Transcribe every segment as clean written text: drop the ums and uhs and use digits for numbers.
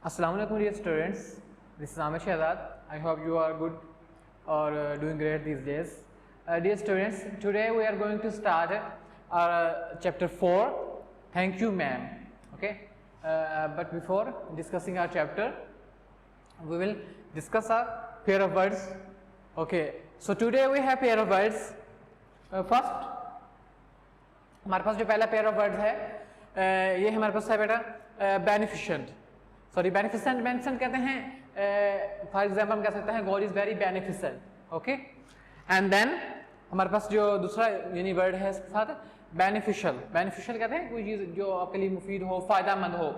Assalamualaikum dear students, this is Ahmed Shahzad. I hope you are good or doing great these days. Dear students, today we are going to start our chapter 4, thank you ma'am. Okay, but before discussing our chapter, we will discuss our pair of words. Okay, so today we have pair of words. First, हमारे पास जो पहला pair of words है ये हमारे पास है बेटा beneficent. Sorry beneficent beneficent कहते हैं. फॉर एग्जांपल हम कह सकते हैं God is very beneficent. Okay, and then हमारे पास जो दूसरा यानी वर्ड है इसके साथ बेनिफिशियल. बेनिफिशियल कहते हैं कोई चीज़ जो आपके लिए मुफीद हो, फायदामंद हो.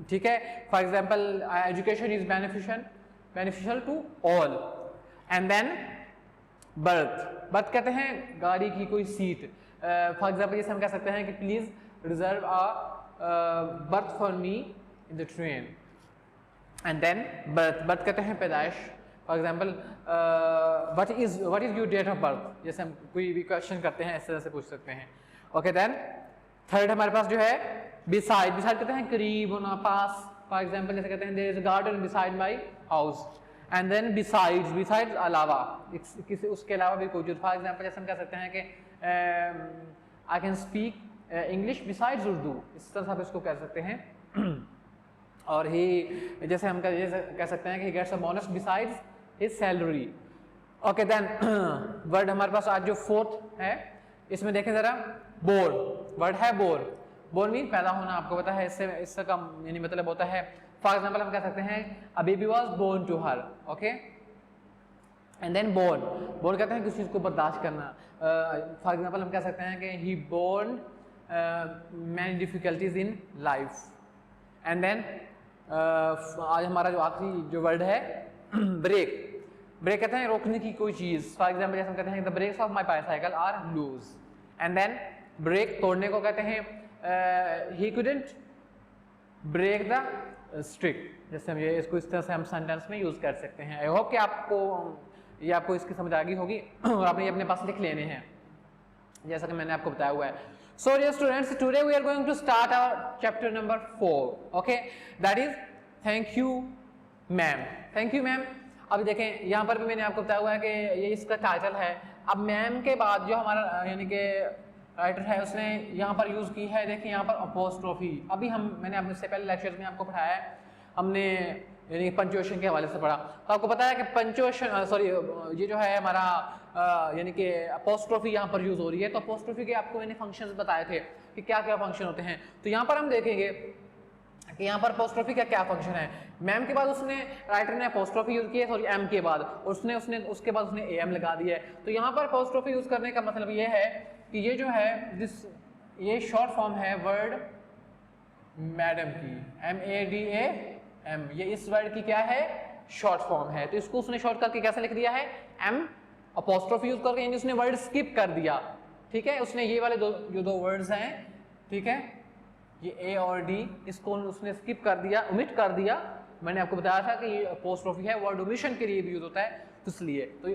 ठीक है, for example education is beneficial to all. And then birth. Birth कहते हैं गाड़ी की कोई सीट. फॉर एग्जाम्पल जैसे हम कह सकते हैं कि please reserve a berth for me in the train. And then birth. Birth कहते हैं पैदाइश. For example what is your date of birth. जैसे हम कोई भी क्वेश्चन करते हैं इस तरह से पूछ सकते हैं. ओके, देन थर्ड हमारे पास जो है बिसाइड. बिसाइड कहते हैं करीब होना, पास. फॉर एग्जाम्पल जैसे कहते हैं there is a garden beside my house. And then besides. Besides अलावा, किसी उसके अलावा भी कोई. फॉर एग्जाम्पल जैसे हम कह सकते हैं कि I can speak English besides Urdu. इस तरह से आप इसको कह सकते हैं. और ही जैसे हम कह सकते हैं कि gets a bonus besides his salary. Okay, then word हमारे पास आज जो फोर्थ है इसमें देखें जरा, बोर. वर्ड है बोर. बोर मीन पैदा होना. आपको पता है इससे का यानी मतलब होता है. फॉर एग्जाम्पल हम कह सकते हैं a baby was born to her. Okay, and then born. Born कहते हैं किसी चीज़ को बर्दाश्त करना. फॉर एग्जाम्पल हम कह सकते हैं कि he born many difficulties in life. And then आज हमारा जो आखिरी जो वर्ड है ब्रेक. ब्रेक कहते हैं रोकने की कोई चीज़. फॉर एग्जाम्पल जैसे हम कहते हैं the brakes of my bicycle are loose. And then break तोड़ने को कहते हैं he couldn't break the stick. जैसे हम ये इसको इस तरह से हम सेंटेंस में यूज़ कर सकते हैं. आई होप कि आपको इसकी समझ आ गई होगी और आपने ये अपने पास लिख लेने हैं जैसा कि मैंने आपको बताया हुआ है. So dear students, today we are going to start our chapter number 4. Okay, that is thank you ma'am. Thank you ma'am. अब देखें यहाँ पर भी मैंने आपको बताया हुआ है कि ये इसका टाइटल है. अब मैम के बाद जो हमारा यानी कि राइटर है उसने यहाँ पर यूज़ की है, देखिए यहाँ पर अपोस्ट्रोफी. अभी मैंने आपसे से पहले लेक्चर में आपको पढ़ाया है, हमने यानी पंचुएशन के हवाले से पढ़ा. तो आपको पता है कि पंचुएशन सॉरी ये जो है हमारा यानी कि अपोस्ट्रोफी यहाँ पर यूज़ हो रही है. तो अपोस्ट्रोफी के आपको मैंने फंक्शंस बताए थे कि क्या क्या फंक्शन होते हैं. तो यहाँ पर हम देखेंगे कि यहाँ पर अपोस्ट्रोफी का क्या फंक्शन है. मैम के बाद उसने राइटर ने अपोस्ट्रोफी यूज़ की है, सॉरी एम के बाद उसके बाद उसने एम लगा दी है. तो यहाँ पर अपोस्ट्रोफी यूज़ करने का मतलब ये है कि ये जो है ये शॉर्ट फॉर्म है वर्ड मैडम की, MADAM. ये इस वर्ड की क्या है, शॉर्ट फॉर्म है. तो इसको उसने शॉर्ट करके कैसे लिख दिया है, M अपोस्ट्रोफी यूज करके, यानी उसने वर्ड स्किप कर दिया. ठीक है, उसने ये वाले जो दो वर्ड्स हैं, ठीक है, ये A और D, इसको उसने स्किप कर दिया, ओमिट कर दिया. मैंने आपको बताया था कि ये अपोस्ट्रोफी है, वर्ड ओमिशन के लिए भी यूज होता है, तो इसलिए. तो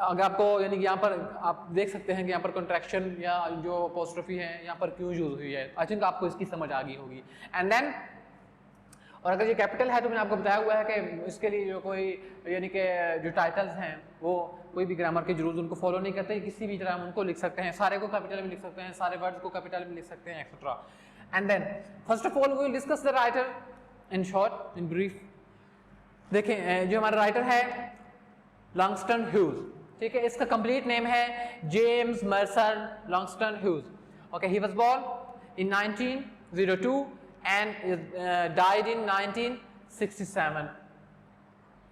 अगर आपको यानी कि यहाँ पर आप देख सकते हैं कि यहाँ पर कॉन्ट्रैक्शन या जो अपोस्ट्रोफी है यहाँ पर क्यों यूज हुई है. आई थिंक आपको इसकी समझ आ गई होगी. एंड देन और अगर ये कैपिटल है तो मैंने आपको बताया हुआ है कि इसके लिए जो कोई यानी कि जो टाइटल्स हैं वो कोई भी ग्रामर के रूल्स उनको फॉलो नहीं करते, किसी भी तरह हम उनको लिख सकते हैं. सारे को कैपिटल में लिख सकते हैं, सारे वर्ड्स को कैपिटल में लिख सकते हैं, etcetera. And then first of all we will discuss the writer in short, in brief. देखें जो हमारा राइटर है लॉन्गस्टन ह्यूज. ठीक है, इसका कंप्लीट नेम है James Mercer Langston Hughes. Okay, he was born in 1902 and died in 1967.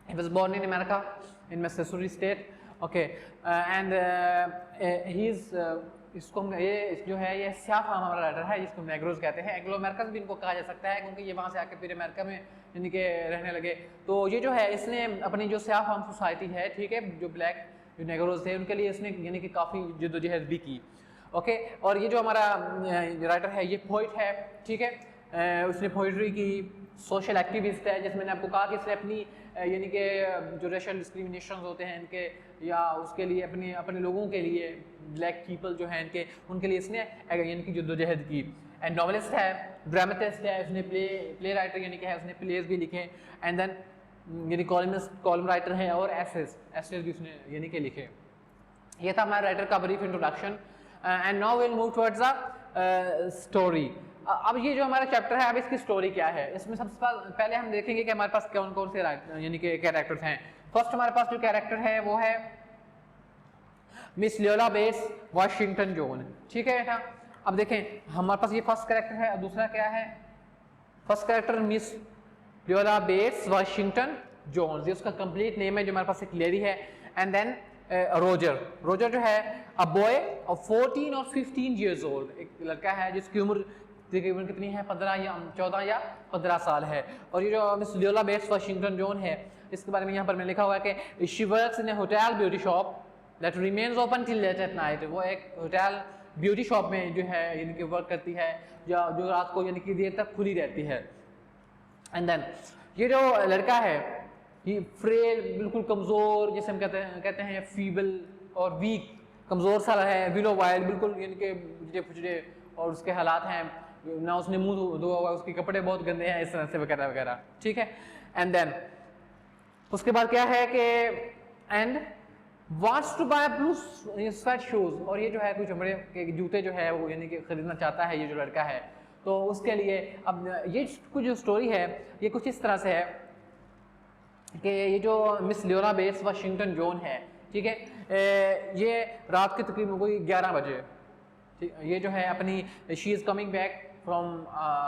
He was born in America, in Missouri state. Okay, and he's इसको ये जो है ये स्याह फार्म हमारा राइटर है, जिसको नेग्रोज कहते हैं. एंग्लो अमेरिकन भी इनको कहा जा सकता है क्योंकि ये वहाँ से आके फिर अमेरिका में यानी कि रहने लगे. तो ये जो है इसने अपनी जो स्याह फार्म सोसाइटी है, ठीक है, जो ब्लैक जो नेग्रोज थे उनके लिए इसने यानी कि काफ़ी जद्दोजहद भी की. ओके, और ये जो हमारा राइटर है ये पोइट है. ठीक है, उसने पोइट्री की, सोशल एक्टिविस्ट है, जैसे मैंने आपको कहा कि इसने अपनी यानी कि जो रेशियल डिस्क्रिमिनेशन होते हैं इनके या उसके लिए अपने अपने लोगों के लिए ब्लैक पीपल जो हैं इनके उनके लिए इसने यानी कि जद्दोजहद की। एंड नॉवलिस्ट है, ड्रामेटिस्ट है, उसने प्ले राइटर यानी कि है उसने प्लेज भी लिखे। एंड देन यानी कॉलम राइटर है और एसेस भी उसने यानी कि लिखे। ये था हमारा राइटर का brief introduction. And now will move towards the story. अब ये जो हमारा चैप्टर है, अब इसकी स्टोरी क्या है, इसमें सबसे पहले हम देखेंगे कि हमारे पास कौन कौन से यानी कि कैरेक्टर्स हैं। फर्स्ट हमारे पास जो कैरेक्टर है वो है miss Leola Bates Washington zone. ठीक है बेटा, अब देखें हमारे पास ये फर्स्ट कैरेक्टर है और दूसरा क्या है, first character miss Leola Bates Washington Jones, ये उसका कंप्लीट नेम है जो हमारे पास एक लेडी है। एंड देन रोजर जो है अ बॉय ऑफ 14 और 15 years old, एक लड़का है जिसकी उम्र तकरीबन कितनी है 14 या 15 साल है। और ये जो miss Leola Bates Washington zone है इसके बारे में यहाँ पर मैंने लिखा हुआ है कि she works in a hotel beauty shop that remains open till late at night. वो एक होटल ब्यूटी शॉप में जो है यानी कि वर्क करती है या जो रात को यानी कि देर तक खुली रहती है। एंड देन ये जो लड़का है ये फ्रेल, बिल्कुल कमज़ोर, जैसे हम कहते हैं फीबल और वीक, कमज़ोर सा है, विलो वाइल्ड, बिल्कुल यानी कि बुझे फुजरे और उसके हालात हैं, ना उसने मुंह धोआ हुआ, उसके कपड़े बहुत गंदे हैं, इस तरह से वगैरह वगैरह। ठीक है, एंड देन उसके बाद क्या है कि and wants to buy blue suede shoes, और ये जो है कुछ चमड़े के जूते जो है वो यानी कि खरीदना चाहता है ये जो लड़का है। तो उसके लिए अब ये कुछ जो स्टोरी है ये कुछ इस तरह से है कि ये जो miss Leola Bates Washington zone है, ठीक है, ये रात के तकरीबन कोई 11 बजे, ठीक, ये जो है अपनी she is coming back from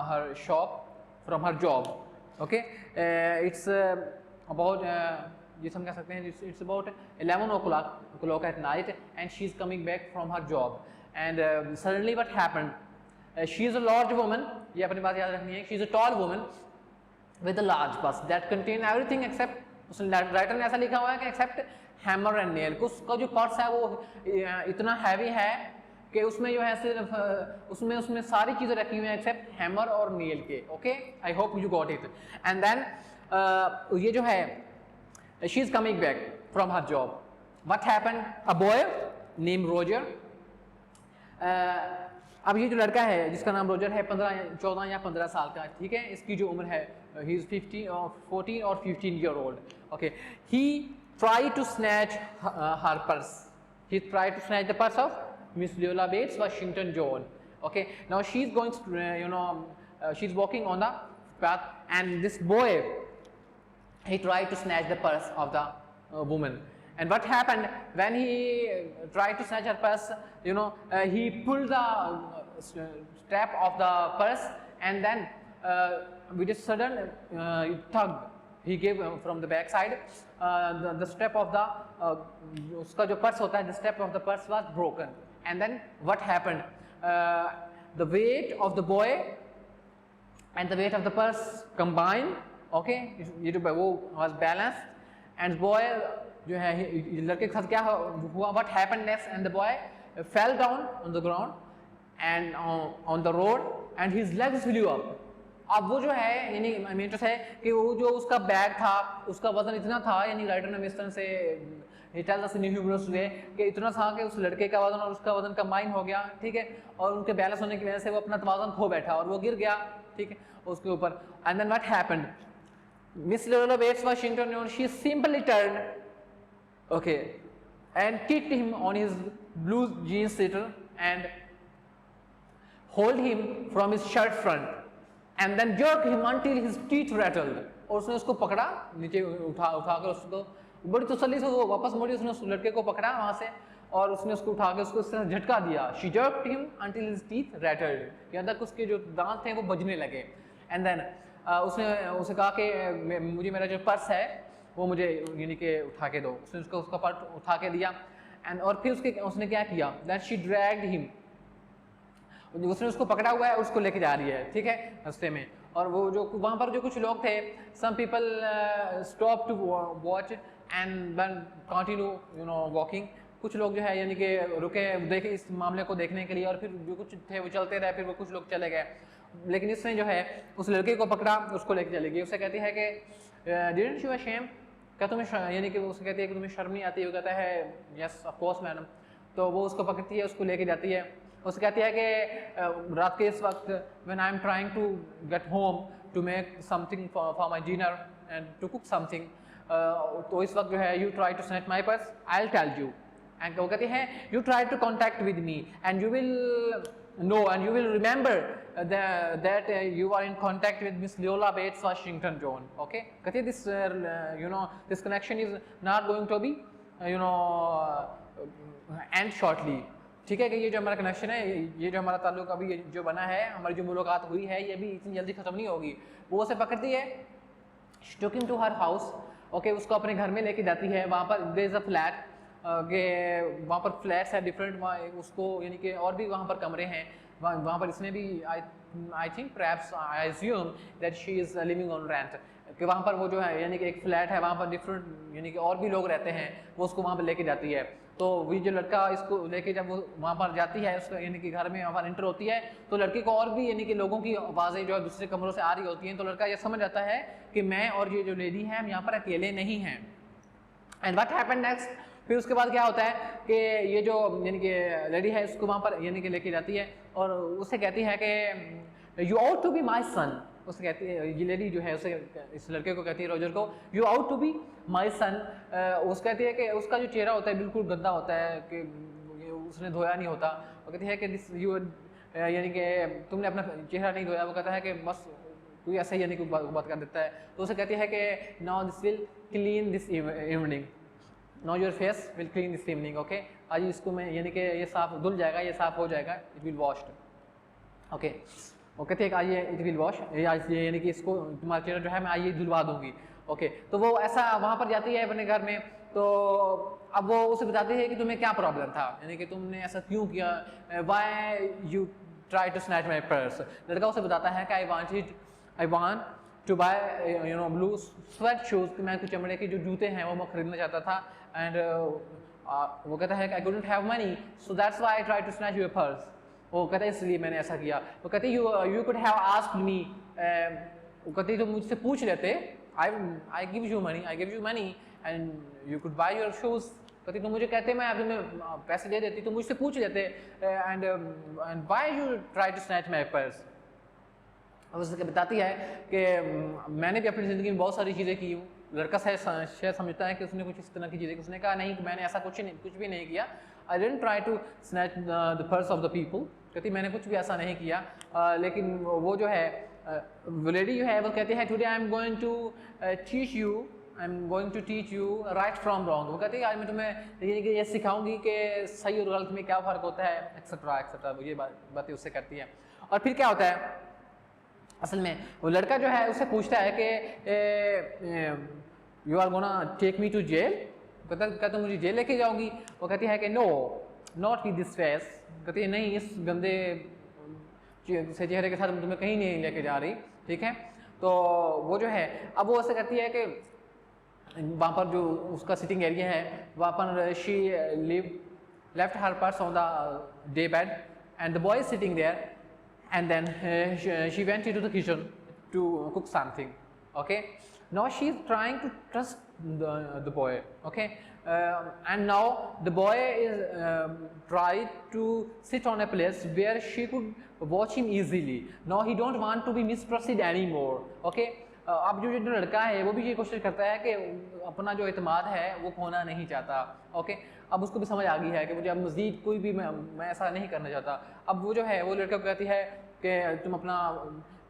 her shop from her job. Okay, it's about जिसे हम कह सकते हैं it's about 11 o'clock at night and she is coming back from her job. And suddenly what happened, she is a large woman, ये अपनी बात याद रखनी है, she is a tall woman with a large purse that contain everything except, उसने writer ने ऐसा लिखा हुआ है कि except hammer and nail, उसका जो पर्स है वो इतना हैवी है कि उसमें जो है सिर्फ उसमें सारी चीज़ें रखी हुई हैं एक्सेप्ट हैमर और नेल के। Okay, I hope you got it. And then ये जो है she is coming back from her job, what happened, a boy name Roger. अब ये जो लड़का है जिसका नाम रोजर है 14 या 15 साल का, ठीक है, इसकी जो उम्र है he is 14 or 15 year old. Okay, he tried to snatch her purse. He tried to snatch the purse of Miss Liyola Bates Washington Jones. Okay, now she's going to, she's walking on the path, and this boy, he tried to snatch the purse of the woman. And what happened when he tried to snatch her purse, he pulled the strap of the purse, and then with a sudden tug he gave from the back side, the strap of the uska jo purse hota hai, the strap of the purse was broken. And then what happened, the weight of the boy and the weight of the purse combined, okay, ये जो वो was balanced, and boy जो है लड़के के साथ क्या हुआ, what happened next, and the boy fell down on the ground and on the road and his legs flew up. अब वो जो है यानी इंटरेस्ट है कि वो जो उसका बैग था उसका वजन इतना था, यानी राइटर ने इस तरह से ह्यूमरस हुए कि इतना था कि उस लड़के का वजन और उसका वजन कंबाइन हो गया, ठीक है, और उनके बैलेंस होने की वजह से वो अपना तवाज़ुन खो बैठा और वो गिर गया, ठीक है, उसके ऊपर। And then what happened, miss Leola Bates Washington she simply turn, okay, and kicked him on his blue jeans sweater and hold him from his shirt front and then jerk him until his teeth rattled. और उसने उसको पकड़ा, नीचे उठाकर उसको बड़ी तसल्ली से वो वापस मुड़ी, उसने उस लड़के को पकड़ा वहाँ से और उसने उसको उठा के उसको इस तरह झटका दिया। She jerked him until his teeth rattled, यहाँ तक उसके जो दांत थे वो बजने लगे। And then उसने उसे कहा कि मुझे मेरा जो पर्स है वो मुझे यानी कि उठा के दो। उसने उसका पर्स उठा के दिया। एंड और फिर उसने क्या किया, दैट शी ड्रैग्ड हिम, उसने उसको पकड़ा हुआ है, उसको लेके जा रही है, ठीक है, रास्ते में। और वो जो वहाँ पर जो कुछ लोग थे, some people stop to watch and then continue walking, कुछ लोग जो है यानी कि रुके देखे इस मामले को देखने के लिए, और फिर जो कुछ थे वो चलते रहे, फिर वो कुछ लोग चले गए। लेकिन इसने जो है उस लड़के को पकड़ा, उसको लेके चली गई। उसे कहती है कि डिडंट यू अशेम, क्या तुम्हें यानी कि उसे कहती है कि तुम्हें शर्म नहीं आती? वो कहता है यस ऑफ कोर्स मैडम। तो वो उसको पकड़ती है, उसको लेके जाती है। उसे कहती है कि रात के इस वक्त when I am trying to get home to make something for my dinner and to cook something, तो इस वक्त जो है you try to snatch my purse, I will tell you. And वो कहती है you try to contact with me and you will know and you will remember that you are in contact with Miss Leola Bates Washington John. Okay, कहती है this you know this connection is not going to be you know end shortly. ठीक है कि ये जो हमारा connection है, ये जो हमारा ताल्लुक अभी जो बना है, हमारी जो मुलाकात हुई है, ये भी इतनी जल्दी खत्म नहीं होगी। वो उसे पकड़ती है, she took him to her house. Okay, उसको अपने घर में लेके जाती है। वहाँ पर there is a flat, के वहाँ पर फ्लैट्स है डिफरेंट, उसको यानी कि और भी वहाँ पर कमरे हैं। वहाँ पर इसने भी I think perhaps I assume that she is living on rent, कि वहाँ पर वो जो है यानी कि एक फ्लैट है, वहाँ पर डिफरेंट यानी कि और भी लोग रहते हैं। वो उसको वहाँ पर लेके जाती है। तो वो जो लड़का इसको लेके जब वो वहाँ पर जाती है, उसका यानी कि घर में वहाँ पर एंटर होती है, तो लड़के को और भी यानी कि लोगों की आवाज़ें जो है दूसरे कमरों से आ रही होती हैं। तो लड़का ये समझ आता है कि मैं और ये जो लेडी है हम यहाँ पर अकेले नहीं हैं। एंड व्हाट हैपेंड नेक्स्ट, फिर उसके बाद क्या होता है कि ये जो यानी कि लेडी है उसको वहाँ पर यानी कि लेके जाती है और उससे कहती है कि you ought to be my son. उससे कहती है, ये लेडी जो है उसे इस लड़के को कहती है, रोजर को, you ought to be my son. उस कहती है कि उसका जो चेहरा होता है बिल्कुल गंदा होता है, कि उसने धोया नहीं होता। वो कहती है कि दिस यू यानी कि तुमने अपना चेहरा नहीं धोया। वो कहता है कि बस कोई ऐसा ही यानी कि बात कर देता है। तो उसे कहती है कि now this will clean this evening, now your face will clean this evening. Okay, आज इसको मैं यानी कि ये साफ धुल जाएगा, ये साफ हो जाएगा, इट विल वॉश्ड। ओके, वो कहते हैं कि आज ये इट विल वॉश, आज ये यानी कि इसको तुम्हारा चेहरा जो है मैं आज ये धुलवा दूंगी। ओके, तो वो ऐसा वहाँ पर जाती है अपने घर में। तो अब वो उसे बताती है कि तुम्हें क्या प्रॉब्लम था, यानी कि तुमने ऐसा क्यों किया, why you try to snatch my purse. लड़का उसे बताता है कि I want to buy you know blue suede shoes, कि मैं कुछ चमड़े के जो जूते हैं वो मैं खरीदना चाहता था। एंड वो कहता है कि I couldn't have money so that's why I try to snatch your purse. वो कहता है इसलिए मैंने ऐसा किया। वो कहते you could have asked me, वो कहती तो मुझसे पूछ लेते, I give you money and you could buy your shoes. कहती तो मुझे कहते मैं तुम्हें पैसे दे देती, तो मुझसे पूछ लेते, and why you try to snatch my purse. और उसके बताती है कि मैंने भी अपनी ज़िंदगी में बहुत सारी चीज़ें की हूँ। लड़का शायद समझता है कि उसने कुछ इस तरह की चीज़ें, उसने कहा नहीं, मैंने ऐसा कुछ भी नहीं किया। I didn't try to snatch the purse of the people. कहती मैंने कुछ भी ऐसा नहीं किया। लेकिन वो जो है वो लेडी जो है वो कहती है today I am going to teach you right from wrong. वो कहती है आज मैं तुम्हें ये सिखाऊंगी कि सही और गलत में क्या फ़र्क होता है, एक्सेट्रा एक्सेट्रा। ये बातें उससे करती है। और फिर क्या होता है, असल में वो लड़का जो है उससे पूछता है कि you are gonna take me to jail. कहता मुझे जेल लेके जाओगी। वो कहती है कि no not with this face. कहती है नहीं, इस गंदे से चेहरे के साथ मैं तुम्हें कहीं नहीं लेके जा रही। ठीक है, तो वो जो है अब वो ऐसे कहती है कि वहाँ पर जो उसका सिटिंग एरिया है वहाँ पर she left her purse on the day bed and the boy is sitting there and then she went into the kitchen to cook something. Okay, now she is trying to trust the boy. Okay, and now the boy is tried to sit on a place where she could watch him easily. Now he don't want to be mistrusted anymore. Okay, अब जो लड़का है वो भी ये कोशिश करता है कि अपना जो एतमाद है वो खोना नहीं चाहता। ओके, अब उसको भी समझ आ गई है कि मुझे अब मज़ीद कोई भी मैं ऐसा नहीं करना चाहता। अब वो जो है वो लड़का को कहती है कि तुम अपना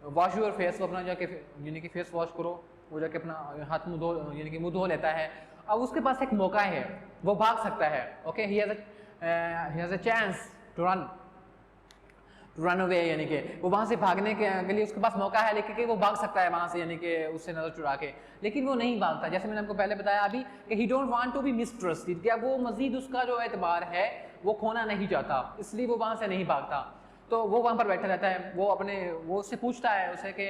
वॉश योर फेस, वो अपना जाके यानी कि फेस वॉश करो। वो जाके अपना हाथ मुँह धो यानी कि मुँह धो लेता है। अब उसके पास एक मौका है, वो भाग सकता है। Okay, he has a chance to run away, यानी कि वो वहाँ से भागने के लिए उसके पास मौका है, लेकिन वो भाग सकता है वहाँ से यानी कि उससे नज़र चुरा के, लेकिन वो नहीं भागता। जैसे मैंने आपको पहले बताया अभी कि he don't want to be mistrusted, क्या वो मज़ीद उसका जो एतबार है वो खोना नहीं चाहता, इसलिए वो वहाँ से नहीं भागता। तो वो वहाँ पर बैठा रहता है। वो उससे पूछता है उसे कि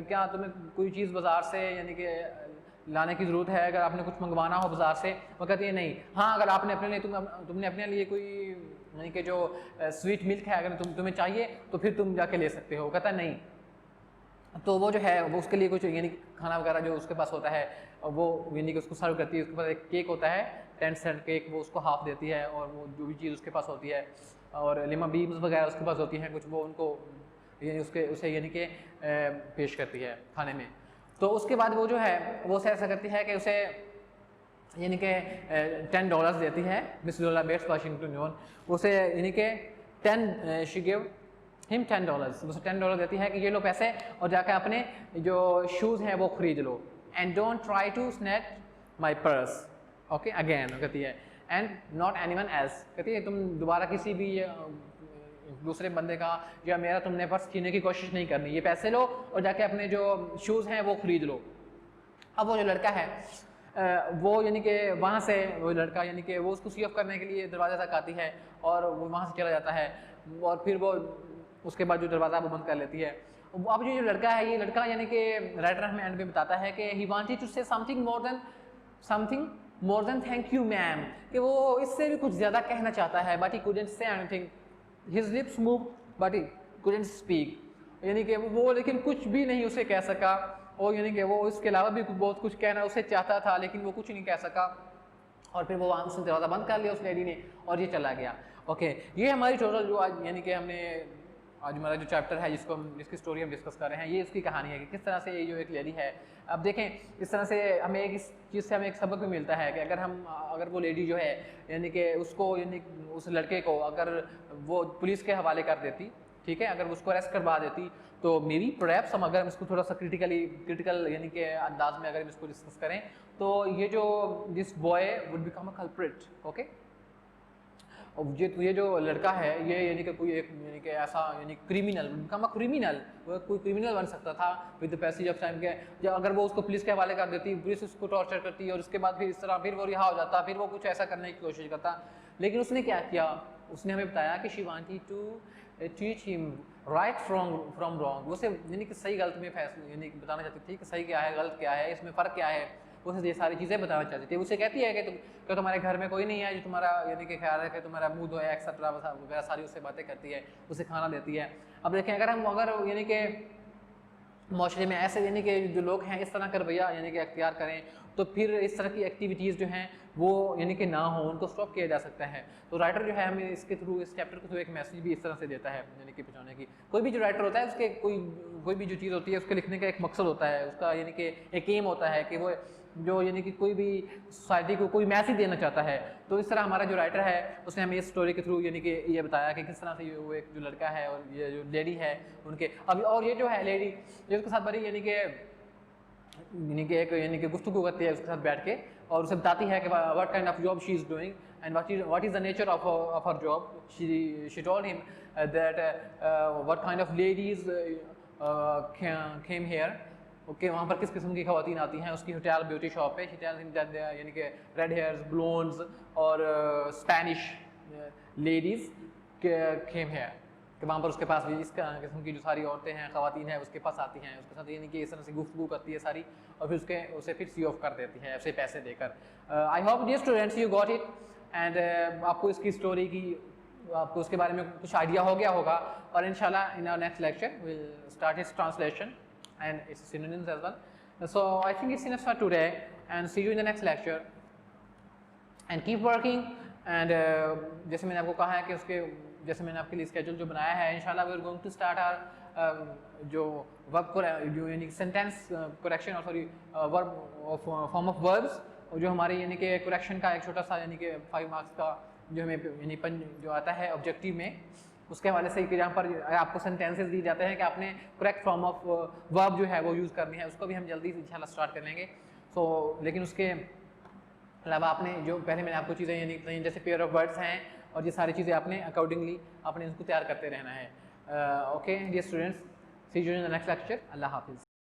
क्या तुम्हें कोई चीज़ बाज़ार से यानी कि लाने की ज़रूरत है, अगर आपने कुछ मंगवाना हो बाज़ार से। वो कहती है नहीं, हाँ अगर आपने अपने लिए तुमने अपने लिए कोई यानी कि जो स्वीट मिल्क है अगर तुम्हें चाहिए तो फिर तुम जाके ले सकते हो। कहता है नहीं, तो वो जो है वो उसके लिए कुछ यानी खाना वगैरह जो उसके पास होता है वो यानी कि उसको सर्व करती है। उसके पास एक केक होता है 10 सेंट केक, वो उसको हाफ देती है और वो जो भी चीज़ उसके पास होती है और लिमा बीन्स वगैरह उसके पास होती हैं कुछ, वो उनको यानी उसे यानी कि पेश करती है खाने में। तो उसके बाद वो जो है वो ऐसा करती है कि उसे यानी कि $10 देती है। मिस लोला बेट्स वाशिंगटन जॉन उसे यानी कि 10 शी गिव हिम $10, उसे $10 देती है कि ये लो पैसे और जाकर अपने जो शूज़ हैं वो खरीद लो। And don't try to snatch my purse, okay again कहती है, एंड नॉट एनीवन एल्स, कहती है तुम दोबारा किसी भी दूसरे बंदे का या मेरा तुमने पर्स छीनने की कोशिश नहीं करनी, ये पैसे लो और जाके अपने जो शूज़ हैं वो खरीद लो। अब वो जो लड़का है वो यानी कि वहाँ से वो लड़का यानी कि वो उसको सी ऑफ करने के लिए दरवाज़ा तक आती है और वो वहाँ से चला जाता है और फिर वो उसके बाद जो दरवाज़ा वो बंद कर लेती है। अब जो लड़का है ये लड़का यानी कि राइटर हमें एंड में बताता है कि he wanted to say something more than thank you ma'am, कि वो इससे भी कुछ ज़्यादा कहना चाहता है but he couldn't say anything, his lips move but he couldn't speak, यानी कि वो लेकिन कुछ भी नहीं उसे कह सका और यानी कि वो इसके अलावा भी बहुत कुछ कहना उसे चाहता था लेकिन वो कुछ नहीं कह सका और फिर वो वहाँ से दरवाज़ा बंद कर लिया उस लेडी ने और ये चला गया। ओके, ये हमारी टोटल जो आज यानी कि हमने आज हमारा जो चैप्टर है जिसकी स्टोरी हम डिस्कस कर रहे हैं, ये इसकी कहानी है कि किस तरह से ये जो एक लेडी है। अब देखें इस तरह से हमें एक इस चीज़ से हमें एक सबक भी मिलता है कि अगर वो लेडी जो है यानी कि उसको यानी उस लड़के को अगर वो पुलिस के हवाले कर देती, ठीक है, अगर उसको अरेस्ट करवा देती तो मे बी परहैप्स हम अगर हम इसको थोड़ा सा क्रिटिकल यानी कि अंदाज में अगर हम इसको डिस्कस करें तो ये जो this boy would become a culprit. Okay, ये जो लड़का है ये यानी कि कोई एक यानी कि ऐसा यानी क्रिमिनल बिकम अ क्रिमिनल, वो कोई क्रिमिनल बन सकता था with the passage of time के। जब अगर वो उसको पुलिस के हवाले कर देती, पुलिस उसको टॉर्चर करती और उसके बाद फिर इस तरह फिर वो रिहा हो जाता, फिर वो कुछ ऐसा करने की कोशिश करता, लेकिन उसने क्या किया, उसने हमें बताया कि she wanted to teach him right from wrong, वो सिर्फ यानी कि सही गलत में फैसला यानी कि बताना चाहती थी कि सही क्या है गलत क्या है, इसमें फ़र्क क्या है, वो ये सारी चीज़ें बताना चाहती थी। उसे कहती है कि तुम्हारे घर में कोई नहीं है जो तुम्हारा यानी कि ख्याल रखे, तुम्हारा मुँह धोए एक्सेट्रा वगैरह सारी उससे बातें करती है, उसे खाना देती है। अब देखें अगर यानी कि माशरे में ऐसे यानी कि जो लोग हैं इस तरह का रवैया यानी कि अख्तियार करें तो फिर इस तरह की एक्टिविटीज़ जो हैं वो यानी कि ना हो, उनको स्टॉप किया जा सकता है। तो राइटर जो है हमें इसके थ्रू इस चैप्टर के थ्रू एक मैसेज भी इस तरह से देता है यानी कि पहुँचाने की। कोई भी जो राइटर होता है उसके कोई भी जो चीज़ होती है उसके लिखने का एक मकसद होता है, उसका यानी कि एक एम होता है कि वो जो यानी कि कोई भी सोसाइटी को कोई मैसेज देना चाहता है। तो इस तरह हमारा जो राइटर है उसने हमें इस स्टोरी के थ्रू यानी कि ये बताया कि किस तरह से वो एक जो लड़का है और ये जो लेडी है उनके अभी और ये जो है लेडी जो उसके साथ बड़ी यानी कि गुफ्तगू करती है उसके साथ बैठ के और उसे बताती है कि what kind of job she is doing and what is the nature of her job. She told him that what kind of ladies came here. Okay, वहाँ पर किस किस्म की खवातीन आती हैं, उसकी होटल ब्यूटी शॉप है। यानी कि रेड हेयर्स, ब्लोन्स और स्पेनिश लेडीज़ केम हेयर कि वहाँ पर उसके पास भी इस किस्म की जो सारी औरतें हैं खवातीन हैं उसके पास आती हैं, उसके साथ यानी कि इस तरह से गुफ्तगू करती है सारी और फिर उसे फिर सी ऑफ कर देती है ऐसे पैसे देकर। I hope dear students you got it and आपको इसकी स्टोरी की आपको उसके बारे में कुछ आइडिया हो गया होगा और इंशाल्लाह in our next lecture will start its translation and its synonyms as well. So I think it's enough for today and see you in the next lecture and keep working and जैसे मैंने आपको कहा है कि जैसे मैंने आपके लिए स्केड्यूल जो बनाया है इंशाल्लाह we are going to start our जो वर्ब जो यानी सेंटेंस करेक्शन और sorry verb form of verbs जो हमारे यानी कि करेक्शन का एक छोटा सा यानी कि 5 मार्क्स का जो हमें यानी जो आता है ऑब्जेक्टिव में उसके हवाले से कि जहाँ पर आपको सेंटेंसेस दिए जाते हैं कि आपने करेक्ट फॉर्म ऑफ वर्ब जो है वो यूज़ करनी है, उसको भी हम जल्दी इंशाल्लाह स्टार्ट कर लेंगे। सो लेकिन उसके अलावा आपने जो पहले मैंने आपको चीज़ें यानी जैसे पेयर ऑफ वर्ड्स हैं और ये सारी चीज़ें आपने अकॉर्डिंगली आपने इसको तैयार करते रहना है। Okay dear students, see you in the next lecture. अल्लाह हाफिज़।